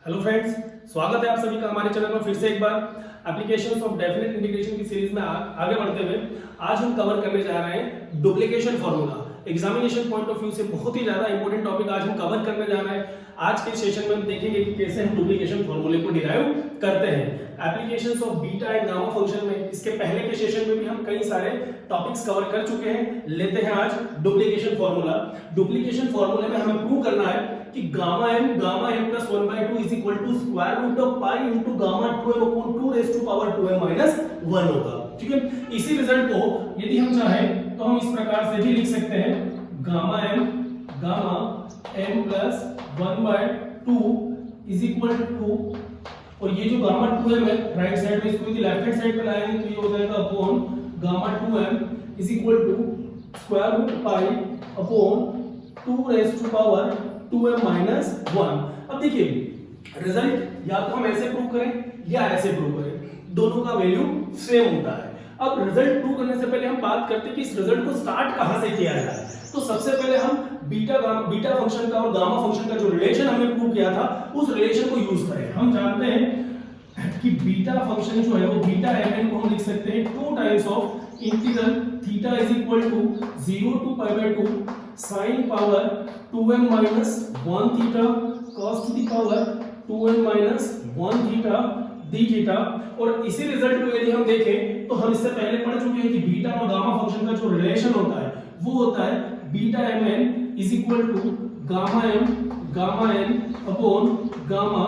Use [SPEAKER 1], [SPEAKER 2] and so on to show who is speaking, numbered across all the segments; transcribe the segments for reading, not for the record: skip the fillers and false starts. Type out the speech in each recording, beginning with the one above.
[SPEAKER 1] Hello friends, स्वागत है आप सभी का हमारे चैनल पर फिर से एक बार एप्लीकेशंस ऑफ डेफिनेट इंटीग्रेशन की सीरीज में आगे बढ़ते हुए आज हम कवर करने जा रहे हैं duplication formula. Examination point of view से बहुत ही ज्यादा इंपॉर्टेंट टॉपिक आज हम कवर करने जा रहे हैं। आज के सेशन में हम देखेंगे कि कैसे हम डुप्लीकेशन फार्मूले को डिराइव करते हैं। Applications of beta and gamma function में इसके पहले के सेशन में भी हम कई सारे टॉपिक्स कवर कर चुके हैं। लेते हैं आज डुप्लीकेशन फार्मूला। डुप्लीकेशन फार्मूले में हमें प्रूव करना है कि gamma m plus 1/2 is equal to square root of pi into gamma 2m upon 2 raised to power 2m minus 1 होगा। ठीक है, इसी रिजल्ट को यदि हम चाहें तो हम इस प्रकार से भी लिख सकते हैं gamma m plus 1/2 is equal to, और ये जो गामा 2m है राइट साइड में, इसको यदि लेफ्ट हैंड साइड पे लाएंगे तो ये हो जाएगा upon gamma 2m is equal to square root pi upon 2 raised to power 2m minus 1। अब देखिए रिजल्ट या तो हम ऐसे प्रूव करें या ऐसे प्रूव करें, दोनों का वैल्यू सेम होता है। अब रिजल्ट प्रूव करने से पहले हम बात करते हैं कि इस रिजल्ट को स्टार्ट कहां से किया जाए। तो सबसे पहले हम बीटा फंक्शन का और गामा फंक्शन का जो रिलेशन हमने प्रूव किया था उस रिलेशन को यूज करें। हम जानते हैं कि बीटा फंक्शन जो है वो बीटा mn को हम लिख सकते हैं 2 times of integral theta is equal to 0 to pi by 2 sin power 2m minus 1 theta cos to the power 2m minus 1 theta d theta। और इसी रिजल्ट को यदि हम देखें तो हम इससे पहले पढ़ चुके हैं कि बीटा और गामा फंक्शन का जो रिलेशन होता है वो होता है beta mn is equal to gamma n upon gamma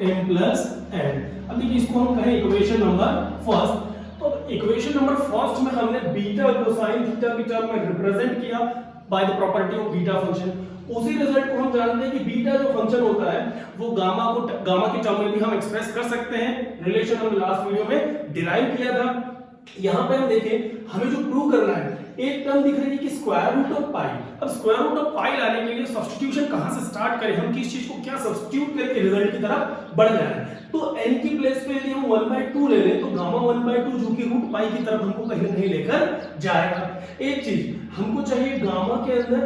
[SPEAKER 1] m plus n। अब देखिए इसको हम कहें इक्वेशन नंबर फर्स्ट। तो इक्वेशन नंबर फर्स्ट में हमने बीटा को sin थीटा की टर्म में रिप्रेजेंट किया by the property of beta function. उसी रिजल्ट को हम जानते हैं कि बीटा जो फंक्शन होता है वो गामा की टर्म में भी हम एक्सप्रेस कर सकते हैं। रिलेशन हमने लास्ट वीडियो में डिराइव किया था। यहां पे हम देखें हमें जो प्रूव करना है, एक टर्म दिख रही है कि स्क्वायर रूट ऑफ पाई। अब स्क्वायर रूट ऑफ पाई लाने के लिए सब्स्टिट्यूशन कहां से स्टार्ट करें, हम किस चीज को क्या सब्स्टिट्यूट करके रिजल्ट की तरफ बढ़ जाए। तो n की प्लेस पे यदि हम 1/2 ले लें तो गामा 1/2 जो कि रूट पाई की तरफ हमको कहीं ना कहीं लेकर जाएगा। एक चीज हमको चाहिए गामा के अंदर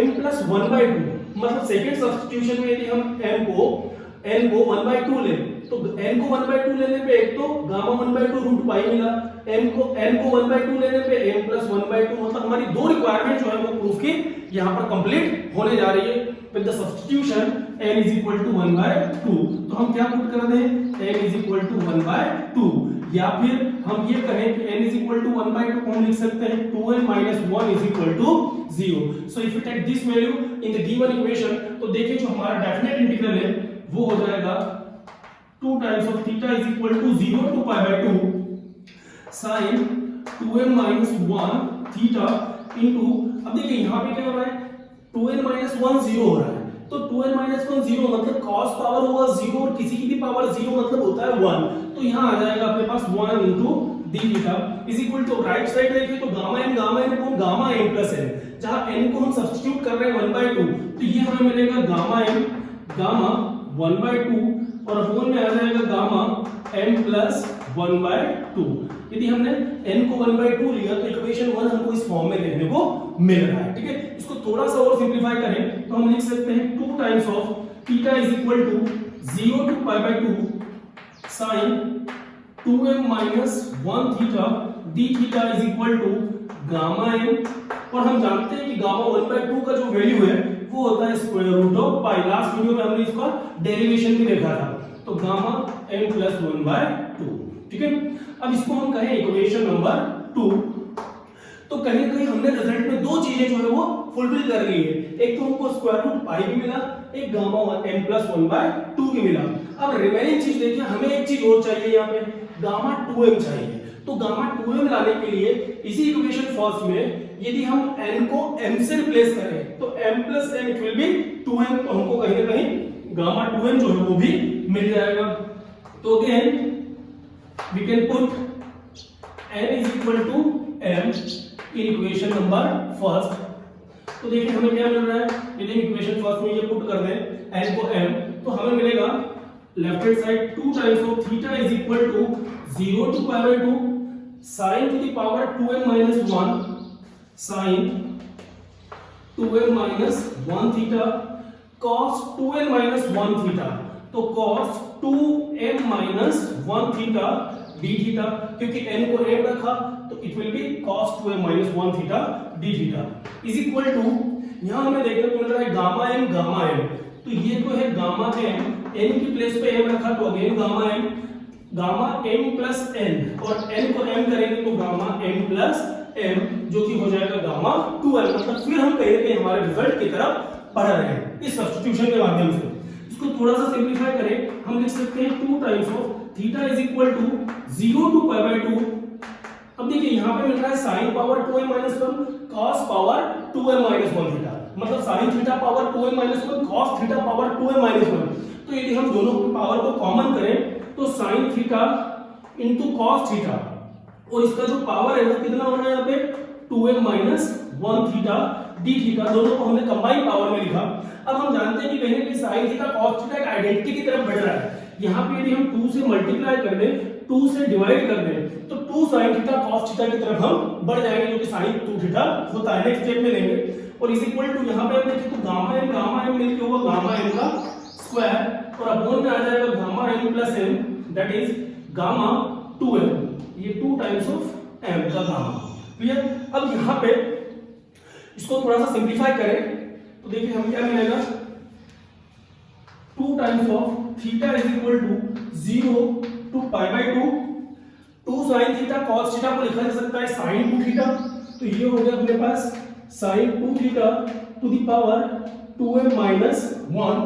[SPEAKER 1] m plus 1/2, मतलब सेकंड सब्स्टिट्यूशन में यदि हम n को 1/2 लें तो n को 1/2 लेने पे एक तो गामा 1/2 रूट पाई मिला, n को 1/2 लेने पे m plus 1/2, मतलब हमारी दो रिक्वायरमेंट जो है वो प्रूफ की यहां पर कंप्लीट होने जा रही है। With the substitution n is equal to 1/2, तो हम क्या पुट कर दें n is equal to 1/2, या फिर हम ये कहें कि n is equal to 1/2 को हम लिख सकते हैं 2n minus 1 is equal to 0। so if you take this value in the given equation तो देखिए जो हमारा डेफिनेट इंटीग्रल है वो हो जाएगा 2 times of theta is equal to 0 to pi by 2 sin 2n minus 1 theta into, अब देखिए यहाँ पे क्या हो रहा है 2n minus 1 0 हो रहा है, तो 2n minus 1 0 मतलब cos पावर होगा 0 और किसी की भी पावर 0 मतलब होता है 1, तो यहाँ आ जाएगा अपने पास 1 into d theta is equal to, right side देखिए तो गामा n को गामा m plus n, जहाँ n को हम सब्स्टिट्यूट कर रहे हैं 1/2 तो ये हमें मिलेगा गामा m गामा 1/2 और अपॉन में आ जाएगा गामा m plus 1/2। यदि हमने n को 1/2 लिया तो इक्वेशन 1 हमको इस फॉर्म में देखने को मिल रहा है। ठीक है, इसको थोड़ा सा और सिंपलीफाई करें तो हम लिख सकते हैं 2 times of theta is equal to 0 to pi by 2 sin 2m minus 1 theta d theta is equal to gamma m, और हम जानते हैं कि गामा 1/2 का जो वैल्यू है वो होता है square root of pi. Last video में हमने इसका डेरिवेशन भी देखा था, तो गामा m plus 1/2। ठीक है, अब इसको हम कहें इक्वेशन नंबर 2। तो कहीं ना कहीं हमने रिजल्ट में दो चीजें जो है वो फुलफिल कर ली है, एक तो हमको स्क्वायर रूट पाई भी मिला, एक गामा m plus 1/2 भी मिला। अब रिमेनिंग चीज देखिए, हमें एक चीज और चाहिए, यहाँ पे गामा 2m चाहिए। तो गामा 2m लाने के लिए इसी इक्वेशन फर्स्ट में यदि हम n को m से रिप्लेस करें तो m plus n it will B 2m, तो हमको कहीं ना कहीं गामा 2m जो है वो भी मिल जाएगा। तो again we can put n is equal to m in equation number first. तो देखिए हमें क्या मिल रहा है, यदि हम इक्वेशन फर्स्ट में ये पुट कर दें n को m तो हमें मिलेगा left hand side 2 times of theta is equal to 0 to pi by 2 sin to the power 2m minus 1 sin 2m minus 1 theta cos 2n minus 1 theta। तो cos 2m minus 1 theta d theta, क्योंकि n को m रखा तो it will be cos 2m minus 1 theta d theta is equal to, यहां हमें देखने को मिल रहा है गामा m, तो ये तो है गामा m, n की प्लेस पे m रखा तो again gamma m plus n, और n को m करेंगे तो गामा m प्लस m, जो कि हो जाएगा गामा 2m। मतलब फिर हम कह रहे हैं हमारे रिजल्ट की तरफ बढ़ रहे हैं इस सब्स्टिट्यूशन के माध्यम से। इसको थोड़ा सा सिंपलीफाई करें, हम लिख सकते हैं 2 times of theta is equal to 0 to pi by 2। अब देखिए यहाँ पे मिल रहा है sine power 2m minus 1 cos power 2m minus 1 theta, मतलब sine theta power 2m minus 1 cos theta power 2m minus 1। तो यदि हम दोनों की पावर को कॉमन करें तो sine theta into cos theta, और इसका जो पावर है वो कितना होना है यहाँ पे 2m minus 1 theta d theta, दोनों को हमने कंबाइन पावर में लिखा। अब हम जानते हैं कि कहीं ना कहीं साइन थीटा कॉस थीटा एक आइडेंटिटी की तरफ बढ़ रहा है। यहाँ पे यदि हम 2 से मल्टीप्लाई कर दें, 2 से डिवाइड कर दें, तो 2 sin थीटा cos थीटा की तरफ हम बढ़ जाएंगे, जो कि sin 2 थीटा होता है। नेक्स्ट स्टेप में लेंगे और इज इक्वल टू, यहाँ पे हम देखें तो गामा m मिलके होगा गामा m का स्क्वायर, और अपॉन में आ जाएगा gamma m plus m, that is gamma 2m, ये 2 टाइम्स ऑफ m का गामा। क्लियर? अब यहाँ पे इसको थोड़ा सा सिंपलीफाई करें तो देखिए हमें क्या मिलेगा, 2 times of theta is equal to 0 to pi by 2, 2 sin theta cos theta को लिखा जा सकता है sin 2 थीटा, तो ये हो गया अपने पास sin 2 theta to the power 2m minus 1,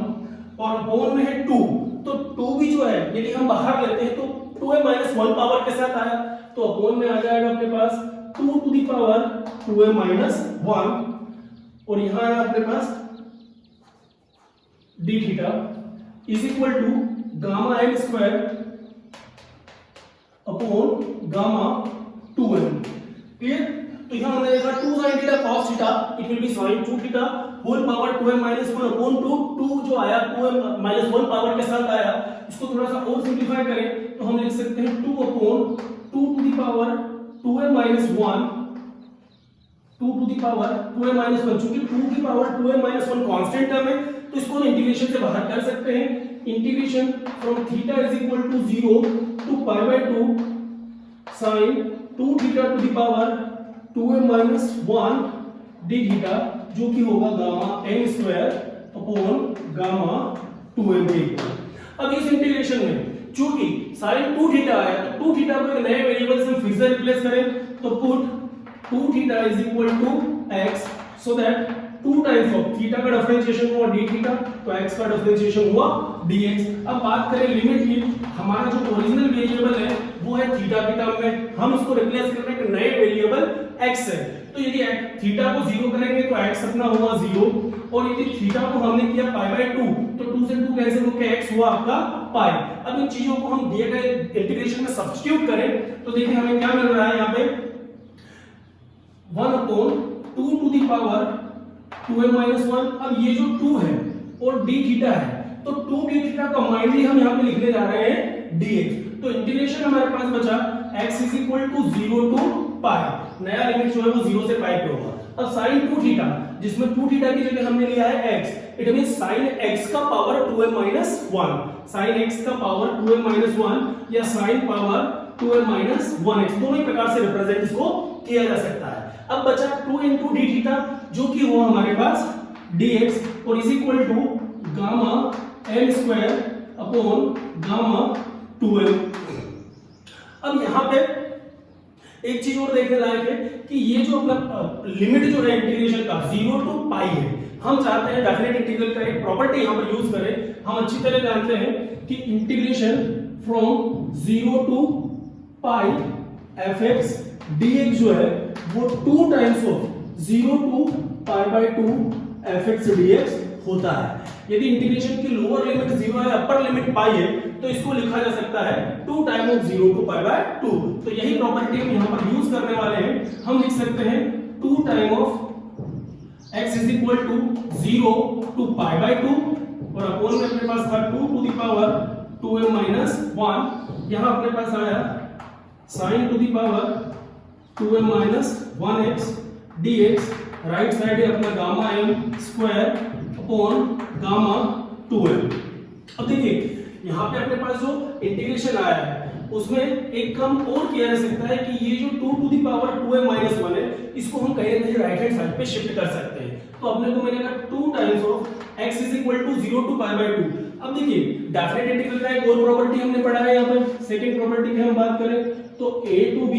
[SPEAKER 1] और अपॉन में है 2, तो 2 भी जो है यदि हम बाहर लेते हैं तो 2m माइनस 1 पावर के साथ आया, तो अपॉन में आ जाएगा अपने पास 2 to the power 2m minus 1, और यहां आया अपने पास d theta is equal to gamma m square upon gamma 2m। Clear? तो यहां हमने देखा 2 sin theta cos theta it will be sin 2 theta whole power 2m minus 1 upon 2 जो आया 2m माइनस 1 पावर के साथ आया। इसको थोड़ा सा और सिंपलीफाई करें तो हम लिख सकते हैं 2 upon 2 to the power 2m minus 1, 2 to the power 2m minus 1, चूंकि 2 की power 2m minus 1 constant term है तो इसको हम इंटीग्रेशन से बाहर कर सकते हैं। Integration from theta is equal to 0 to pi by 2 sin 2 theta to the power 2m minus 1 d theta, जो कि होगा gamma m square upon gamma 2m के इक्वल। अब इस इंटीग्रेशन में चूंकि sin 2 थीटा आया तो 2 थीटा को एक नए वेरिएबल से फिर से रिप्लेस करें, तो put 2 theta is equal to x, so that 2 times of theta का डिफरेंशिएशन हुआ d थीटा, तो x का डिफरेंशिएशन हुआ dx। अब बात करें लिमिट की, हमारा जो ओरिजिनल वेरिएबल है वो है थीटा की टर्म में, हम इसको रिप्लेस कर रहे हैं एक नए वेरिएबल x है, तो यदि थीटा को 0 करेंगे तो x अपना हुआ 0, और यदि थीटा को हमने किया पाई बाय 2 तो 2 से 2 कैंसिल होकर x हुआ आपका पाई। अब इन चीजों को हम दिए गए इंटीग्रेशन में सब्स्टिट्यूट करें तो देखिए हमें क्या मिल रहा है यहाँ पे 1 upon 2 to the power 2m minus 1। अब ये जो 2 है और d थीटा है, तो 2d थीटा कंबाइनली हम यहाँ पे लिखने जा रहे हैं dx, तो इंटीग्रेशन हमारे पास बचा x is equal to 0 to pi, नया लिमिट जो है वो 0 से पाई पे होगा। अब sin 2 थीटा, जिसमें 2 थीटा की जगह हमने लिया है x, it means sin x का power 2m minus 1, sin x का पावर 2m माइनस 1 या sin power 2m minus 1x, दोनों ही प्रकार से रिप्रेजेंट इसको किया जा सकता है। अब बचा 2 into d थीटा, जो कि हुआ हमारे पास dx, और is equal to gamma m square upon gamma 2m। अब यहाँ पे एक चीज और देखने लायक है कि ये जो अपना लिमिट जो है इंटीग्रेशन का 0 टू पाई है, हम चाहते हैं डेफिनेट इंटीग्रल का एक प्रॉपर्टी यहाँ पर यूज करें। हम अच्छी तरह जानते हैं कि integration from 0 to pi fx dx जो है वो 2 times of 0 to pi by 2 fx dx होता है। यदि इंटीग्रेशन की लोअर लिमिट 0 है, अपर लिमिट पाई है, तो इसको लिखा जा सकता है 2 time of 0 to pi by 2। तो यही प्रॉपर्टी हम यहाँ पर यूज करने वाले हैं। हम लिख सकते हैं 2 time of x is equal to 0 to pi by 2, और अपॉन में अपने पास था 2 to the power 2m minus 1, यहाँ अपने पास आया sin to the power 2m minus 1x dx, right side है अपना gamma m square upon gamma 2m। अब देखिए यहाँ पे अपने पास जो इंटीग्रेशन आया है उसमें एक काम और किया जा सकता है कि ये जो 2 to the power 2m minus 1 है इसको हम कहीं ना कहीं राइट हैंड साइड पे शिफ्ट कर सकते हैं। तो अपने को मैंने कहा 2 times of x is equal to 0 to pi by 2। अब देखिए डेफिनेट इंटीग्रल का एक और प्रॉपर्टी हमने पढ़ा है, यहाँ पे सेकंड प्रॉपर्टी की हम बात करें तो a to b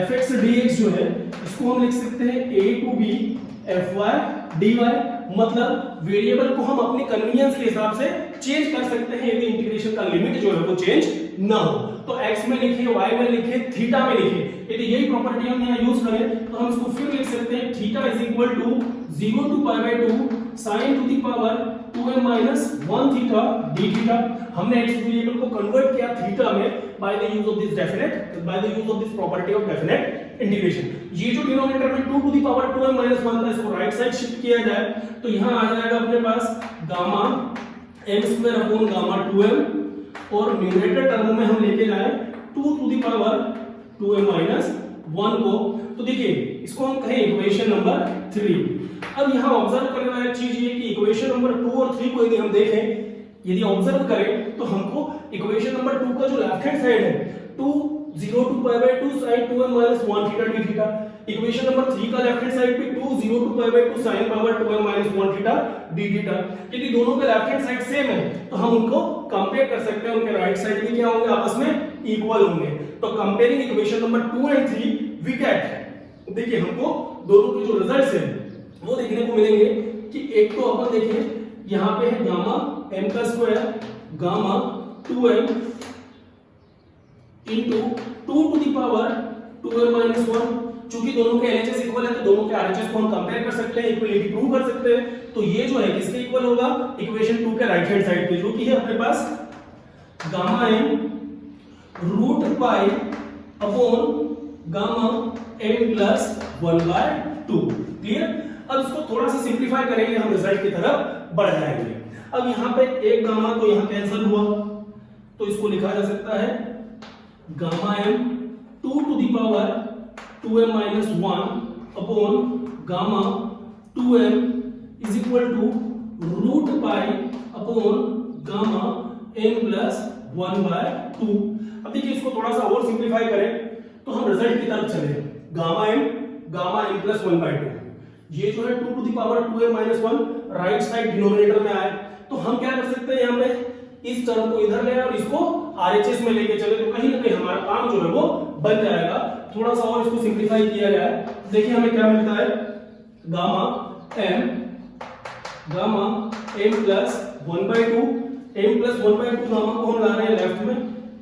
[SPEAKER 1] fx dx जो है इसको हम लिख सकते हैं a to b fy dy, मतलब वेरिएबल को हम अपने कन्वीनियंस के हिसाब से चेंज कर सकते हैं यदि इंटीग्रेशन का लिमिट जो है वो चेंज ना हो। तो x में लिखे, y में लिखे, थीटा में लिखे, यदि यही प्रॉपर्टी हम यहाँ यूज करें तो हम इसको फिर लिख सकते हैं theta is equal to 0 to pi by 2 sin to the power 2m minus 1 theta d theta. हमने x वेरिएबल को कन्वर्ट किया थीटा में by the use of this property of definite integration. ये जो डिनोमिनेटर में 2 to the power 2m minus 1 था इसको right side shift किया जाए तो यहाँ आ जाएगा अपने पास gamma m square upon gamma 2m और न्यूमरेटर टर्म में हम लेके जाए 2 to the power 2m minus 1 को। तो देखिए इसको हम कहें इक्वेशन नंबर 3। अब यहाँ ऑब्जर्व करने वाली चीज ये कि इक्वेशन नंबर 2 और 3 को यदि हम देखें, यदि ऑब्जर्व करें तो हमको इक्वेशन नंबर 2 का जो लेफ्ट हैंड साइड है 2 0 to pi by 2 sin 2m minus 1 theta d theta, equation number 3 का लेफ्ट हैंड साइड पे 2 0 to pi by 2 sin power 2m minus 1 theta d theta. यदि दोनों के लेफ्ट हैंड साइड सेम है तो हम उनको कंपेयर कर सकते हैं, उनके राइट साइड भी क्या होंगे, आपस में इक्वल होंगे। तो comparing equation number 2 and 3 we get, देखिए हमको दोनों के जो रिजल्ट्स हैं वो देखने को मिलेंगे कि एक तो अपन देखें यहाँ पे है गामा m का square gamma 2m into 2 to the power 2m minus 1। चूंकि दोनों के LHS इक्वल है तो दोनों के RHS को हम कंपेयर कर सकते हैं, इक्वलिटी प्रूव कर सकते हैं। तो ये जो है किसके इक्वल होगा, इक्वेशन 2 के राइट हैंड साइड पे जो कि है अपने पास gamma m root pi upon gamma m plus 1/2। Clear. अब इसको थोड़ा सा सिंपलीफाई करेंगे, हम रिजल्ट की तरफ बढ़ जाएंगे। अब यहाँ पे एक गामा तो यहाँ कैंसिल हुआ तो इसको लिखा जा सकता है gamma m 2 to the power 2m minus 1 upon gamma 2m is equal to root pi upon gamma m plus 1/2। अब देखिए इसको थोड़ा सा और सिंपलीफाई करें तो हम रिजल्ट की तरफ चले, गामा m प्लस 1/2, ये जो है 2 to the power 2m minus 1 right side denominator में आए तो हम क्या कर सकते हैं, यहाँ पे इस टर्म को इधर ले और इसको RHS में लेके चले तो कहीं ना कहीं हमारा काम जो है वो बन जाएगा। थोड़ा सा और इसको सिंपलीफाई किया जाए, देखिए हमें क्या मिलता है gamma m plus 1/2, m plus 1/2 gamma को हम ला रहे हैं लेफ्ट में,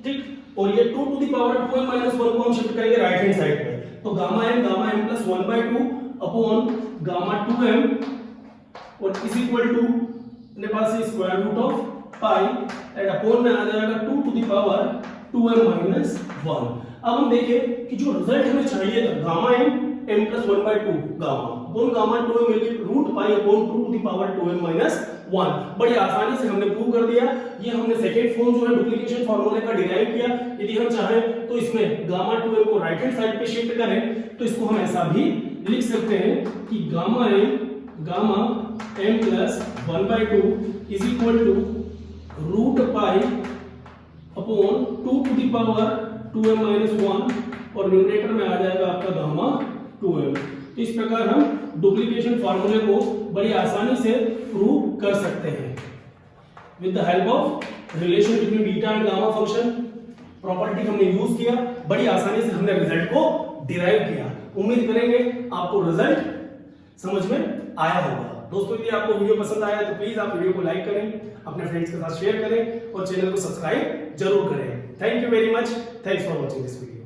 [SPEAKER 1] ठीक, और ये 2 to the power 2m minus 1 को हम शिफ्ट करेंगे राइट हैंड साइड पे। तो gamma m plus 1/2 upon gamma 2m और इज इक्वल टू अपने पास है square root of pi and upon में आ जाएगा 2 to the power 2m minus 1। अब हम देखें कि जो रिजल्ट हमें चाहिए था gamma m plus 1/2 gamma upon gamma 2m मिलके root pi upon 2 to the power 2m minus 1, बड़ी आसानी से हमने प्रूव कर दिया। ये हमने सेकेंड फॉर्म जो है डुप्लीकेशन फार्मूले का डिराइव किया। यदि हम चाहें तो इसमें गामा 2m को राइट हैंड साइड पे शिफ्ट करें तो इसको हम ऐसा भी लिख सकते हैं कि gamma m plus 1/2 is equal to root pi upon 2 to the power 2m minus 1 और न्यूमरेटर में आ जाएगा आपका गामा 2m। तो इस प्रकार हम डुप्लीकेशन फार्मूले को बड़ी आसानी से प्रूव कर सकते हैं with the help of relation between beta and gamma function. Property हमने यूज किया, बड़ी आसानी से हमने रिजल्ट को डिराइव किया। उम्मीद करेंगे आपको रिजल्ट समझ में आया होगा। दोस्तों यदि आपको वीडियो पसंद आया तो प्लीज आप वीडियो को लाइक करें, अपने फ्रेंड्स के साथ शेयर करें और चैनल को सब्सक्राइब जरूर करें। Thank you very much, thanks for watching this video.